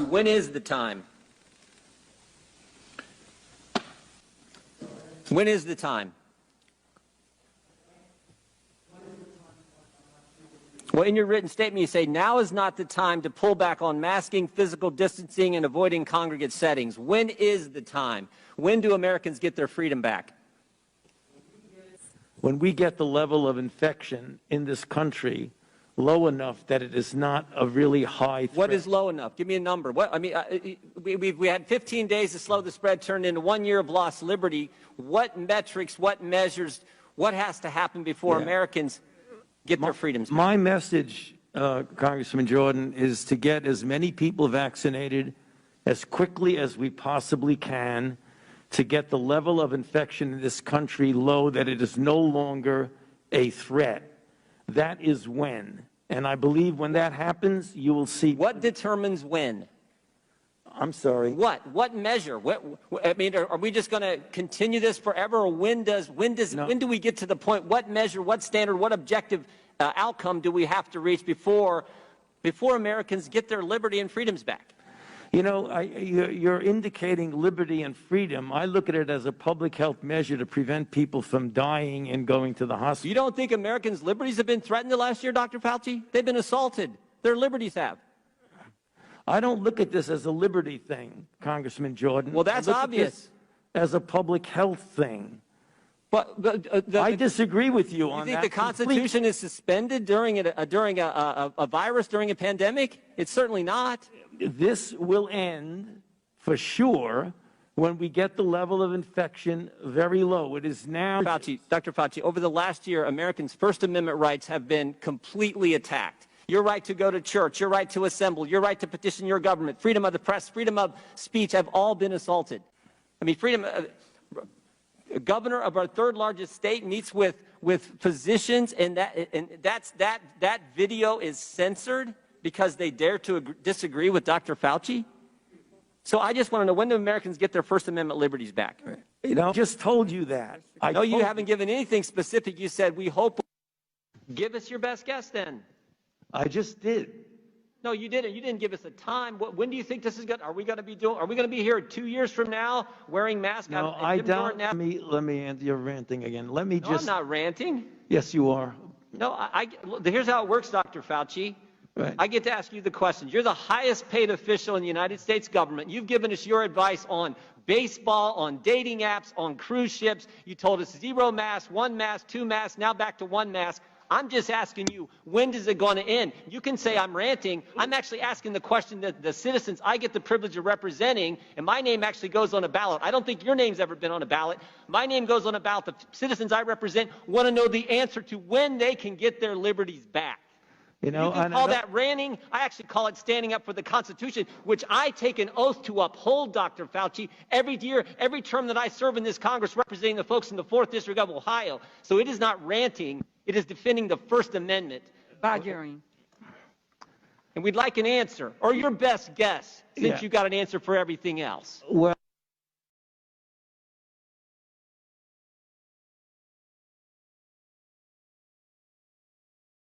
When is the time? When is the time? Well, in your written statement, you say, now is not the time to pull back on masking, physical distancing, and avoiding congregate settings. When is the time? When do Americans get their freedom back? When we get the level of infection in this country low enough that it is not a really high threat. What is low enough? Give me a number. What, I mean, we had 15 days to slow the spread, turned into 1 year of lost liberty. What metrics, what measures, what has to happen before Americans get their freedoms back? My message, Congressman Jordan, is to get as many people vaccinated as quickly as we possibly can to get the level of infection in this country low that it is no longer a threat. That is when. And I believe when that happens, you will see. What determines when? I'm sorry. What measure? I mean, are we just going to continue this forever, or when do we get to the point? What measure? What standard? What objective outcome do we have to reach before Americans get their liberty and freedoms back? You know, you're indicating liberty and freedom. I look at it as a public health measure to prevent people from dying and going to the hospital. You don't think Americans' liberties have been threatened the last year, Dr. Fauci? They've been assaulted. Their liberties have. I don't look at this as a liberty thing, Congressman Jordan. Well, that's obvious. As a public health thing. But I disagree with you on that. You think the Constitution is suspended during a virus, during a pandemic? It's certainly not. This will end for sure when we get the level of infection very low. It is now. Dr. Fauci, over the last year, Americans' First Amendment rights have been completely attacked. Your right to go to church, your right to assemble, your right to petition your government, freedom of the press, freedom of speech have all been assaulted. I mean, freedom. Governor of our third largest state meets with physicians, and that video is censored because they dare to disagree with Dr. Fauci. So I just want to know, when do Americans get their First Amendment liberties back? You know, I just told you that. No, you haven't given anything specific. You said, we hope. Give us your best guess then. I just did. No, you didn't. You didn't give us a time. When do you think this is going? Are we going to be here 2 years from now wearing masks? No, I don't. Let me answer your ranting again. Let me just. I'm not ranting. Yes, you are. No, here's how it works, Dr. Fauci. Right. I get to ask you the questions. You're the highest paid official in the United States government. You've given us your advice on baseball, on dating apps, on cruise ships. You told us 0 masks, 1 mask, 2 masks, now back to 1 mask. I'm just asking you, when is it going to end? You can say I'm ranting. I'm actually asking the question that the citizens I get the privilege of representing, and my name actually goes on a ballot. I don't think your name's ever been on a ballot. My name goes on a ballot. The citizens I represent want to know the answer to when they can get their liberties back. You can call that ranting. I actually call it standing up for the Constitution, which I take an oath to uphold, Dr. Fauci, every year, every term that I serve in this Congress representing the folks in the 4th District of Ohio. So it is not ranting. It is defending the First Amendment. By jury. And we'd like an answer, or your best guess, since you got an answer for everything else. Well.